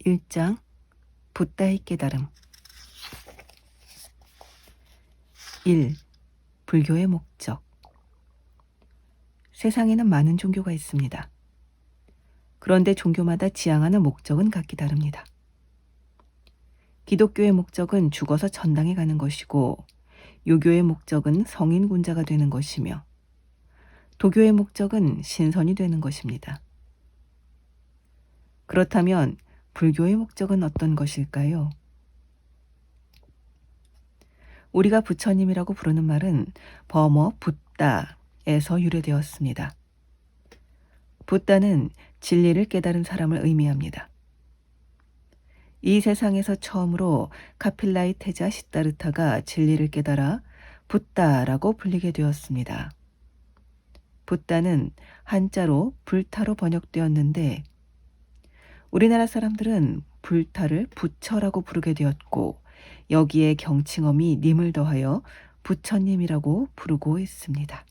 1장 붓다의 깨달음. 1. 불교의 목적. 세상에는 많은 종교가 있습니다. 그런데 종교마다 지향하는 목적은 각기 다릅니다. 기독교의 목적은 죽어서 전당에 가는 것이고, 유교의 목적은 성인군자가 되는 것이며, 도교의 목적은 신선이 되는 것입니다. 그렇다면 불교의 목적은 어떤 것일까요? 우리가 부처님이라고 부르는 말은 버머 붓다에서 유래되었습니다. 붓다는 진리를 깨달은 사람을 의미합니다. 이 세상에서 처음으로 카필라의 태자 시다르타가 진리를 깨달아 붓다라고 불리게 되었습니다. 붓다는 한자로 불타로 번역되었는데, 우리나라 사람들은 불타를 부처라고 부르게 되었고, 여기에 경칭어미 님을 더하여 부처님이라고 부르고 있습니다.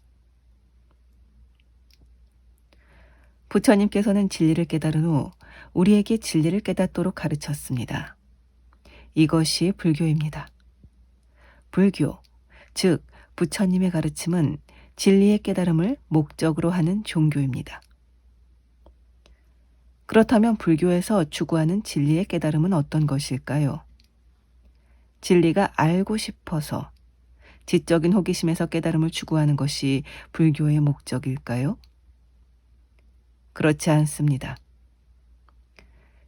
부처님께서는 진리를 깨달은 후 우리에게 진리를 깨닫도록 가르쳤습니다. 이것이 불교입니다. 불교, 즉 부처님의 가르침은 진리의 깨달음을 목적으로 하는 종교입니다. 그렇다면 불교에서 추구하는 진리의 깨달음은 어떤 것일까요? 진리가 알고 싶어서 지적인 호기심에서 깨달음을 추구하는 것이 불교의 목적일까요? 그렇지 않습니다.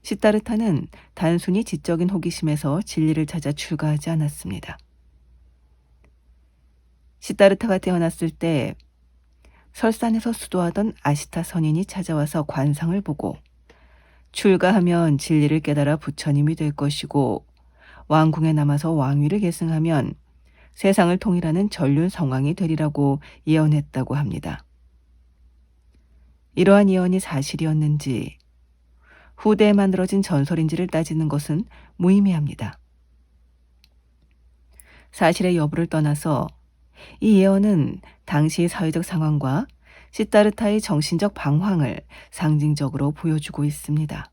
시다르타는 단순히 지적인 호기심에서 진리를 찾아 출가하지 않았습니다. 시다르타가 태어났을 때 설산에서 수도하던 아시타 선인이 찾아와서 관상을 보고, 출가하면 진리를 깨달아 부처님이 될 것이고, 왕궁에 남아서 왕위를 계승하면 세상을 통일하는 전륜 성왕이 되리라고 예언했다고 합니다. 이러한 예언이 사실이었는지 후대에 만들어진 전설인지를 따지는 것은 무의미합니다. 사실의 여부를 떠나서 이 예언은 당시의 사회적 상황과 시다르타의 정신적 방황을 상징적으로 보여주고 있습니다.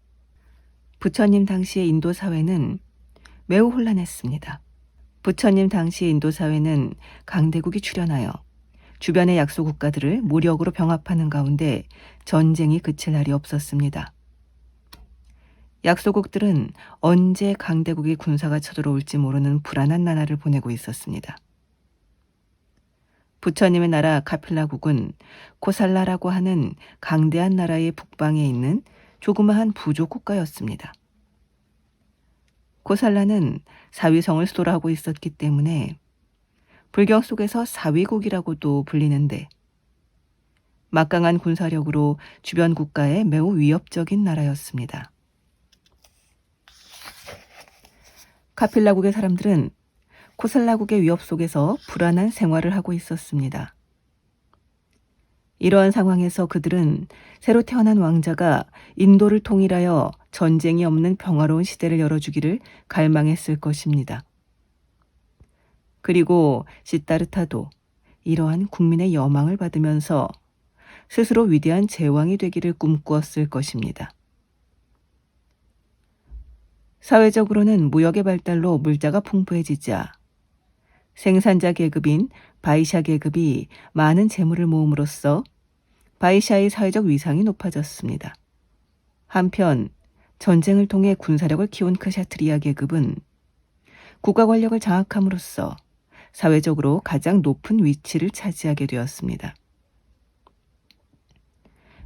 부처님 당시의 인도 사회는 매우 혼란했습니다. 부처님 당시 인도 사회는 강대국이 출현하여 주변의 약소 국가들을 무력으로 병합하는 가운데 전쟁이 그칠 날이 없었습니다. 약소국들은 언제 강대국의 군사가 쳐들어올지 모르는 불안한 나날을 보내고 있었습니다. 부처님의 나라 카필라국은 코살라라고 하는 강대한 나라의 북방에 있는 조그마한 부족 국가였습니다. 코살라는 사위성을 수도로 하고 있었기 때문에 불경 속에서 사위국이라고도 불리는데, 막강한 군사력으로 주변 국가에 매우 위협적인 나라였습니다. 카필라국의 사람들은 코살라국의 위협 속에서 불안한 생활을 하고 있었습니다. 이러한 상황에서 그들은 새로 태어난 왕자가 인도를 통일하여 전쟁이 없는 평화로운 시대를 열어주기를 갈망했을 것입니다. 그리고 시다르타도 이러한 국민의 여망을 받으면서 스스로 위대한 제왕이 되기를 꿈꾸었을 것입니다. 사회적으로는 무역의 발달로 물자가 풍부해지자 생산자 계급인 바이샤 계급이 많은 재물을 모음으로써 바이샤의 사회적 위상이 높아졌습니다. 한편 전쟁을 통해 군사력을 키운 크샤트리아 계급은 국가 권력을 장악함으로써 사회적으로 가장 높은 위치를 차지하게 되었습니다.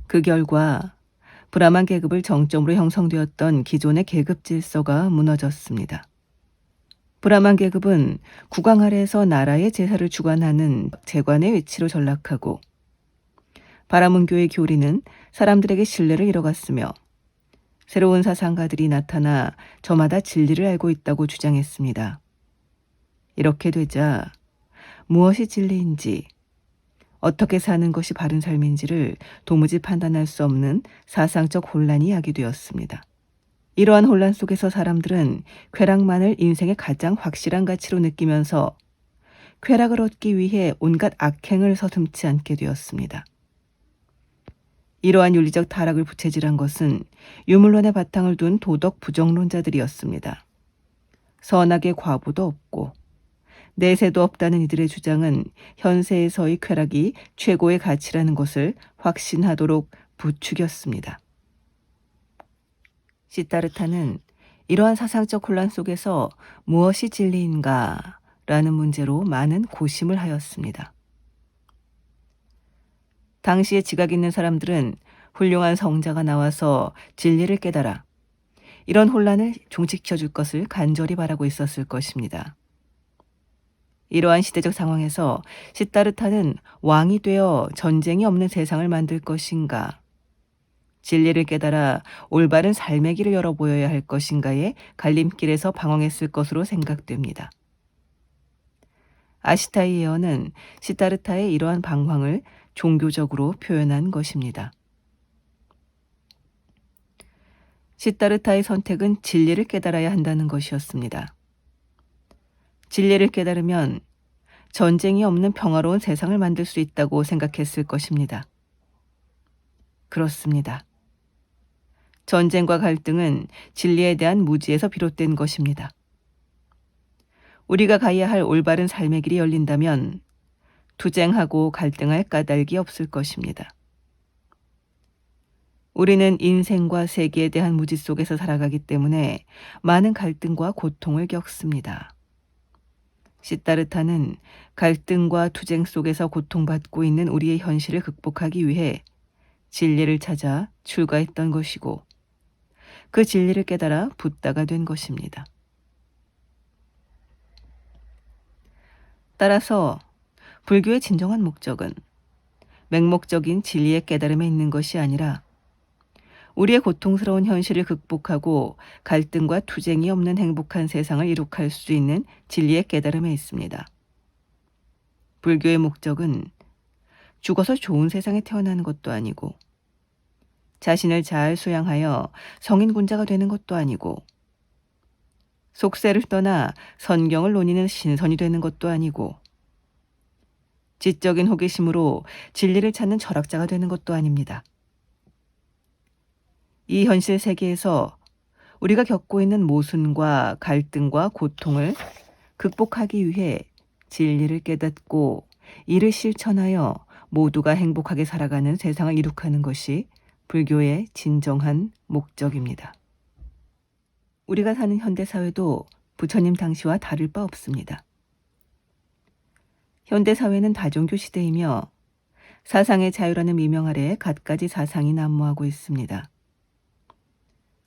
그 결과 브라만 계급을 정점으로 형성되었던 기존의 계급 질서가 무너졌습니다. 브라만 계급은 국왕 아래에서 나라의 제사를 주관하는 제관의 위치로 전락하고, 바라문교의 교리는 사람들에게 신뢰를 잃어갔으며, 새로운 사상가들이 나타나 저마다 진리를 알고 있다고 주장했습니다. 이렇게 되자 무엇이 진리인지, 어떻게 사는 것이 바른 삶인지를 도무지 판단할 수 없는 사상적 혼란이 야기되었습니다. 이러한 혼란 속에서 사람들은 쾌락만을 인생의 가장 확실한 가치로 느끼면서 쾌락을 얻기 위해 온갖 악행을 서슴지 않게 되었습니다. 이러한 윤리적 타락을 부채질한 것은 유물론의 바탕을 둔 도덕 부정론자들이었습니다. 선악의 과보도 없고 내세도 없다는 이들의 주장은 현세에서의 쾌락이 최고의 가치라는 것을 확신하도록 부추겼습니다. 시타르타는 이러한 사상적 혼란 속에서 무엇이 진리인가 라는 문제로 많은 고심을 하였습니다. 당시에 지각 있는 사람들은 훌륭한 성자가 나와서 진리를 깨달아 이런 혼란을 종식시켜 줄 것을 간절히 바라고 있었을 것입니다. 이러한 시대적 상황에서 시타르타는 왕이 되어 전쟁이 없는 세상을 만들 것인가, 진리를 깨달아 올바른 삶의 길을 열어보여야 할 것인가의 갈림길에서 방황했을 것으로 생각됩니다. 아시타이 예언은 시타르타의 이러한 방황을 종교적으로 표현한 것입니다. 시타르타의 선택은 진리를 깨달아야 한다는 것이었습니다. 진리를 깨달으면 전쟁이 없는 평화로운 세상을 만들 수 있다고 생각했을 것입니다. 그렇습니다. 전쟁과 갈등은 진리에 대한 무지에서 비롯된 것입니다. 우리가 가야 할 올바른 삶의 길이 열린다면 투쟁하고 갈등할 까닭이 없을 것입니다. 우리는 인생과 세계에 대한 무지 속에서 살아가기 때문에 많은 갈등과 고통을 겪습니다. 시타르타는 갈등과 투쟁 속에서 고통받고 있는 우리의 현실을 극복하기 위해 진리를 찾아 출가했던 것이고 그 진리를 깨달아 붓다가 된 것입니다. 따라서 불교의 진정한 목적은 맹목적인 진리의 깨달음에 있는 것이 아니라 우리의 고통스러운 현실을 극복하고 갈등과 투쟁이 없는 행복한 세상을 이룩할 수 있는 진리의 깨달음에 있습니다. 불교의 목적은 죽어서 좋은 세상에 태어나는 것도 아니고 자신을 잘 수양하여 성인군자가 되는 것도 아니고 속세를 떠나 선경을 논의는 신선이 되는 것도 아니고 지적인 호기심으로 진리를 찾는 철학자가 되는 것도 아닙니다. 이 현실 세계에서 우리가 겪고 있는 모순과 갈등과 고통을 극복하기 위해 진리를 깨닫고 이를 실천하여 모두가 행복하게 살아가는 세상을 이룩하는 것이 불교의 진정한 목적입니다. 우리가 사는 현대사회도 부처님 당시와 다를 바 없습니다. 현대사회는 다종교 시대이며 사상의 자유라는 미명 아래 갖가지 사상이 난무하고 있습니다.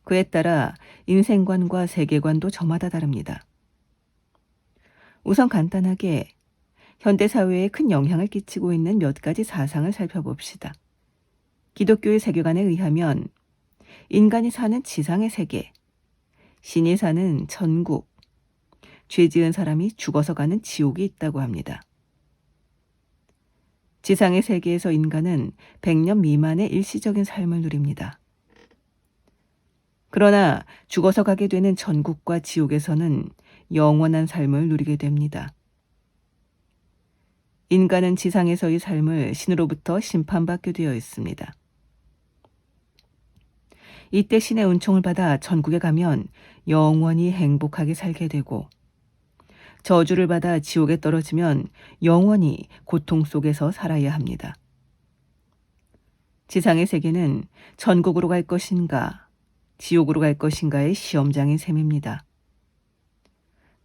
그에 따라 인생관과 세계관도 저마다 다릅니다. 우선 간단하게 현대사회에 큰 영향을 끼치고 있는 몇 가지 사상을 살펴봅시다. 기독교의 세계관에 의하면 인간이 사는 지상의 세계, 신이 사는 천국, 죄 지은 사람이 죽어서 가는 지옥이 있다고 합니다. 지상의 세계에서 인간은 100년 미만의 일시적인 삶을 누립니다. 그러나 죽어서 가게 되는 천국과 지옥에서는 영원한 삶을 누리게 됩니다. 인간은 지상에서의 삶을 신으로부터 심판받게 되어 있습니다. 이때 신의 은총을 받아 천국에 가면 영원히 행복하게 살게 되고 저주를 받아 지옥에 떨어지면 영원히 고통 속에서 살아야 합니다. 지상의 세계는 천국으로 갈 것인가 지옥으로 갈 것인가의 시험장인 셈입니다.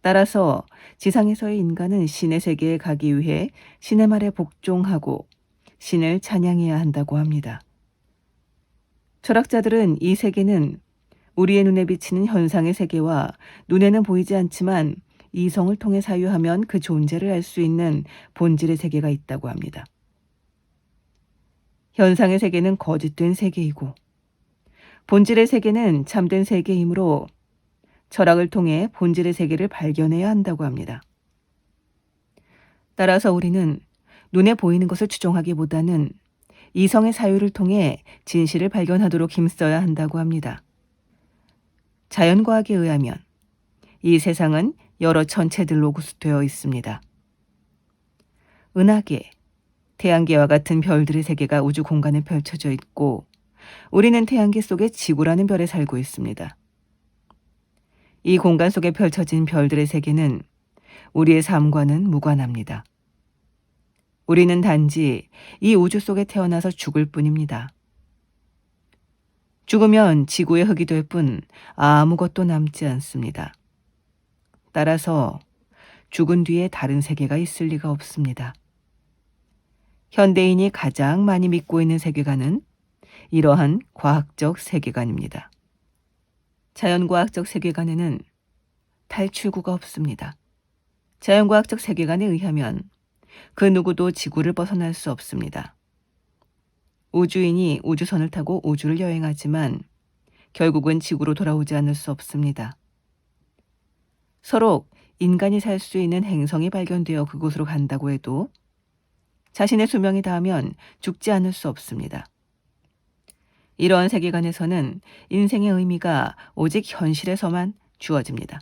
따라서 지상에서의 인간은 신의 세계에 가기 위해 신의 말에 복종하고 신을 찬양해야 한다고 합니다. 철학자들은 이 세계는 우리의 눈에 비치는 현상의 세계와 눈에는 보이지 않지만 이성을 통해 사유하면 그 존재를 알 수 있는 본질의 세계가 있다고 합니다. 현상의 세계는 거짓된 세계이고 본질의 세계는 참된 세계이므로 철학을 통해 본질의 세계를 발견해야 한다고 합니다. 따라서 우리는 눈에 보이는 것을 추종하기보다는 이성의 사유를 통해 진실을 발견하도록 힘써야 한다고 합니다. 자연과학에 의하면 이 세상은 여러 천체들로 구성되어 있습니다. 은하계, 태양계와 같은 별들의 세계가 우주 공간에 펼쳐져 있고 우리는 태양계 속의 지구라는 별에 살고 있습니다. 이 공간 속에 펼쳐진 별들의 세계는 우리의 삶과는 무관합니다. 우리는 단지 이 우주 속에 태어나서 죽을 뿐입니다. 죽으면 지구의 흙이 될 뿐 아무것도 남지 않습니다. 따라서 죽은 뒤에 다른 세계가 있을 리가 없습니다. 현대인이 가장 많이 믿고 있는 세계관은 이러한 과학적 세계관입니다. 자연과학적 세계관에는 탈출구가 없습니다. 자연과학적 세계관에 의하면 그 누구도 지구를 벗어날 수 없습니다. 우주인이 우주선을 타고 우주를 여행하지만 결국은 지구로 돌아오지 않을 수 없습니다. 서로 인간이 살 수 있는 행성이 발견되어 그곳으로 간다고 해도 자신의 수명이 닿으면 죽지 않을 수 없습니다. 이러한 세계관에서는 인생의 의미가 오직 현실에서만 주어집니다.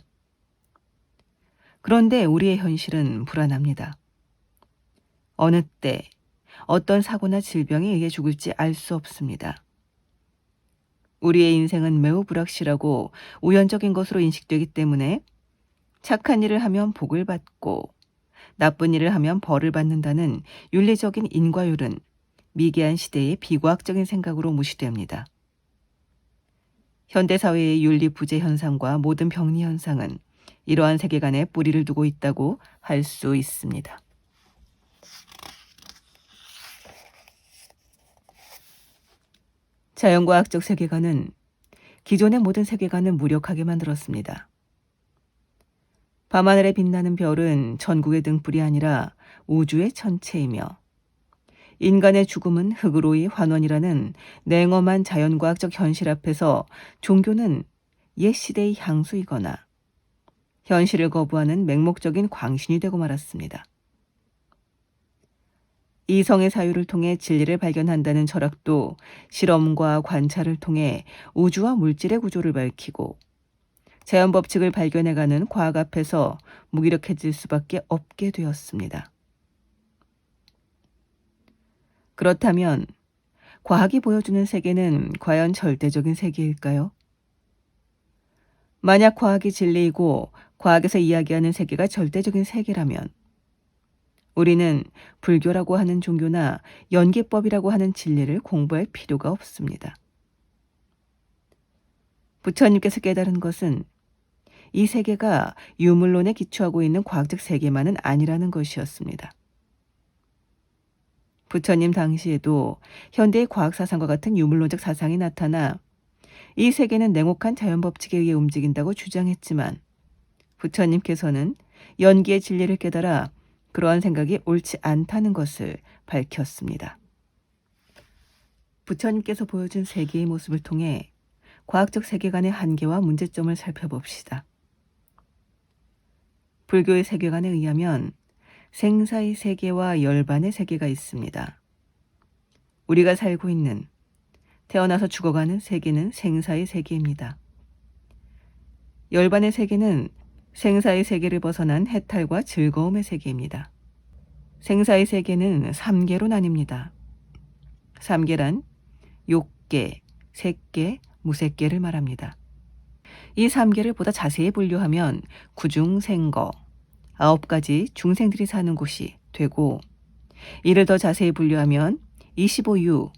그런데 우리의 현실은 불안합니다. 어느 때 어떤 사고나 질병에 의해 죽을지 알 수 없습니다. 우리의 인생은 매우 불확실하고 우연적인 것으로 인식되기 때문에 착한 일을 하면 복을 받고 나쁜 일을 하면 벌을 받는다는 윤리적인 인과율은 미개한 시대의 비과학적인 생각으로 무시됩니다. 현대사회의 윤리 부재 현상과 모든 병리 현상은 이러한 세계관에 뿌리를 두고 있다고 할 수 있습니다. 자연과학적 세계관은 기존의 모든 세계관을 무력하게 만들었습니다. 밤하늘에 빛나는 별은 전국의 등불이 아니라 우주의 천체이며 인간의 죽음은 흙으로의 환원이라는 냉엄한 자연과학적 현실 앞에서 종교는 옛 시대의 향수이거나 현실을 거부하는 맹목적인 광신이 되고 말았습니다. 이성의 사유를 통해 진리를 발견한다는 철학도 실험과 관찰을 통해 우주와 물질의 구조를 밝히고 자연 법칙을 발견해가는 과학 앞에서 무기력해질 수밖에 없게 되었습니다. 그렇다면 과학이 보여주는 세계는 과연 절대적인 세계일까요? 만약 과학이 진리이고 과학에서 이야기하는 세계가 절대적인 세계라면 우리는 불교라고 하는 종교나 연기법이라고 하는 진리를 공부할 필요가 없습니다. 부처님께서 깨달은 것은 이 세계가 유물론에 기초하고 있는 과학적 세계만은 아니라는 것이었습니다. 부처님 당시에도 현대의 과학사상과 같은 유물론적 사상이 나타나 이 세계는 냉혹한 자연법칙에 의해 움직인다고 주장했지만 부처님께서는 연기의 진리를 깨달아 그러한 생각이 옳지 않다는 것을 밝혔습니다. 부처님께서 보여준 세계의 모습을 통해 과학적 세계관의 한계와 문제점을 살펴봅시다. 불교의 세계관에 의하면 생사의 세계와 열반의 세계가 있습니다. 우리가 살고 있는 태어나서 죽어가는 세계는 생사의 세계입니다. 열반의 세계는 생사의 세계를 벗어난 해탈과 즐거움의 세계입니다. 생사의 세계는 3계로 나뉩니다. 3계란 욕계, 색계, 무색계를 말합니다. 이 3계를 보다 자세히 분류하면 구중생거, 9가지 중생들이 사는 곳이 되고 이를 더 자세히 분류하면 25유,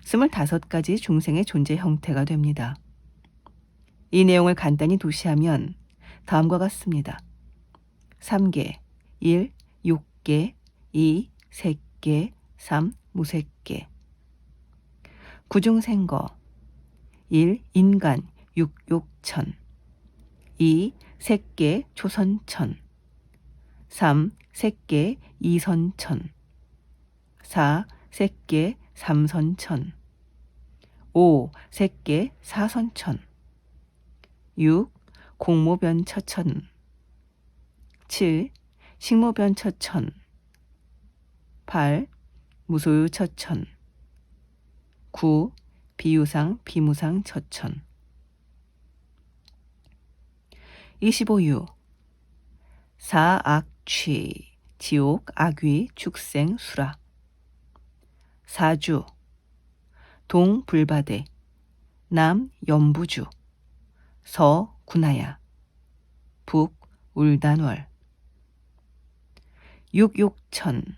25가지 중생의 존재 형태가 됩니다. 이 내용을 간단히 도시하면 다음과 같습니다. 3계, 1, 욕계, 2, 색계, 3, 무색계. 구중생거 1. 인간, 육욕천 2. 색계, 초선천 3. 색계, 이선천 4. 색계, 삼선천 5. 색계, 사선천 6. 공모변처천 7. 식모변처천 8. 무소유처천 9. 비유상, 비무상, 처천 25유 사악취, 지옥, 악귀, 축생, 수라 4주 동 불바대, 남 연부주, 서 군하야, 북 울단월. 육육천,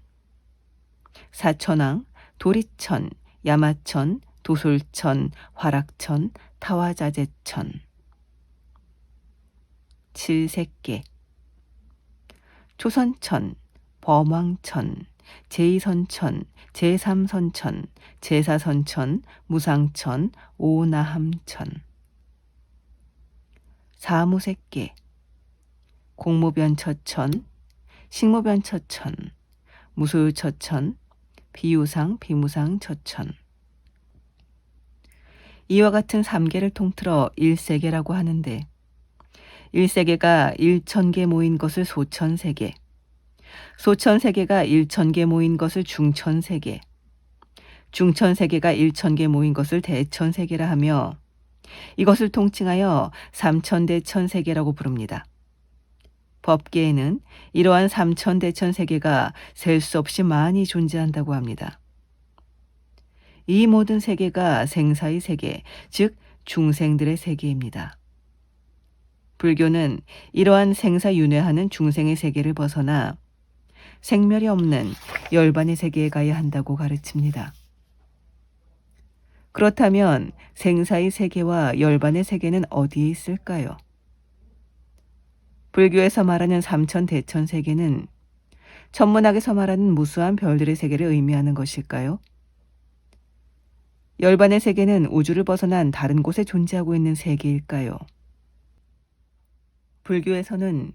사천왕, 도리천, 야마천, 도솔천, 화락천, 타화자재천. 칠색계, 초선천, 범왕천, 제2선천, 제3선천, 제4선천, 무상천, 오나함천. 사무색계, 공무변처천, 식무변처천, 무소유처천, 비유상, 비무상 처천. 이와 같은 3계를 통틀어 1세계라고 하는데 1세계가 1,000개 모인 것을 소천세계, 소천세계가 1,000개 모인 것을 중천세계, 중천세계가 1,000개 모인 것을 대천세계라 하며 이것을 통칭하여 삼천대천세계라고 부릅니다. 법계에는 이러한 삼천대천세계가 셀 수 없이 많이 존재한다고 합니다. 이 모든 세계가 생사의 세계, 즉 중생들의 세계입니다. 불교는 이러한 생사윤회하는 중생의 세계를 벗어나 생멸이 없는 열반의 세계에 가야 한다고 가르칩니다. 그렇다면 생사의 세계와 열반의 세계는 어디에 있을까요? 불교에서 말하는 삼천대천 세계는 천문학에서 말하는 무수한 별들의 세계를 의미하는 것일까요? 열반의 세계는 우주를 벗어난 다른 곳에 존재하고 있는 세계일까요? 불교에서는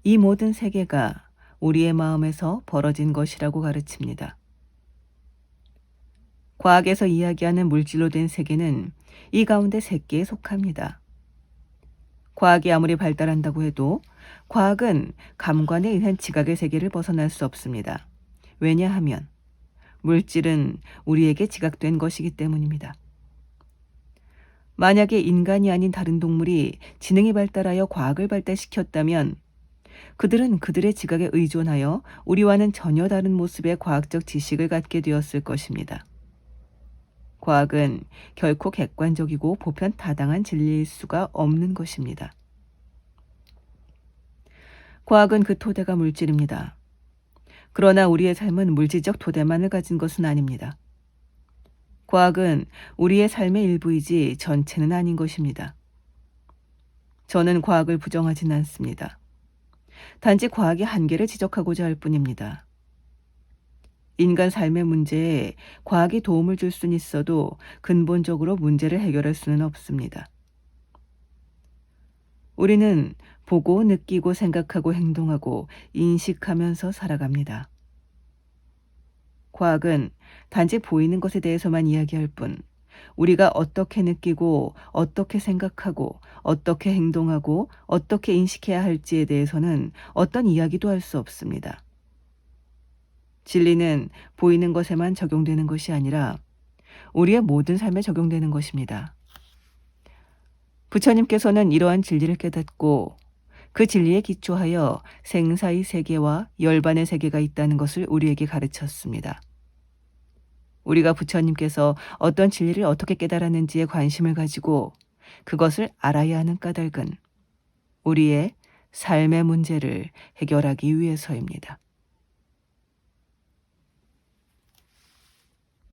이 모든 세계가 우리의 마음에서 벌어진 것이라고 가르칩니다. 과학에서 이야기하는 물질로 된 세계는 이 가운데 3개에 속합니다. 과학이 아무리 발달한다고 해도 과학은 감관에 의한 지각의 세계를 벗어날 수 없습니다. 왜냐하면 물질은 우리에게 지각된 것이기 때문입니다. 만약에 인간이 아닌 다른 동물이 지능이 발달하여 과학을 발달시켰다면 그들은 그들의 지각에 의존하여 우리와는 전혀 다른 모습의 과학적 지식을 갖게 되었을 것입니다. 과학은 결코 객관적이고 보편 타당한 진리일 수가 없는 것입니다. 과학은 그 토대가 물질입니다. 그러나 우리의 삶은 물질적 토대만을 가진 것은 아닙니다. 과학은 우리의 삶의 일부이지 전체는 아닌 것입니다. 저는 과학을 부정하지는 않습니다. 단지 과학의 한계를 지적하고자 할 뿐입니다. 인간 삶의 문제에 과학이 도움을 줄 수는 있어도 근본적으로 문제를 해결할 수는 없습니다. 우리는 보고 느끼고 생각하고 행동하고 인식하면서 살아갑니다. 과학은 단지 보이는 것에 대해서만 이야기할 뿐 우리가 어떻게 느끼고 어떻게 생각하고 어떻게 행동하고 어떻게 인식해야 할지에 대해서는 어떤 이야기도 할 수 없습니다. 진리는 보이는 것에만 적용되는 것이 아니라 우리의 모든 삶에 적용되는 것입니다. 부처님께서는 이러한 진리를 깨닫고 그 진리에 기초하여 생사의 세계와 열반의 세계가 있다는 것을 우리에게 가르쳤습니다. 우리가 부처님께서 어떤 진리를 어떻게 깨달았는지에 관심을 가지고 그것을 알아야 하는 까닭은 우리의 삶의 문제를 해결하기 위해서입니다.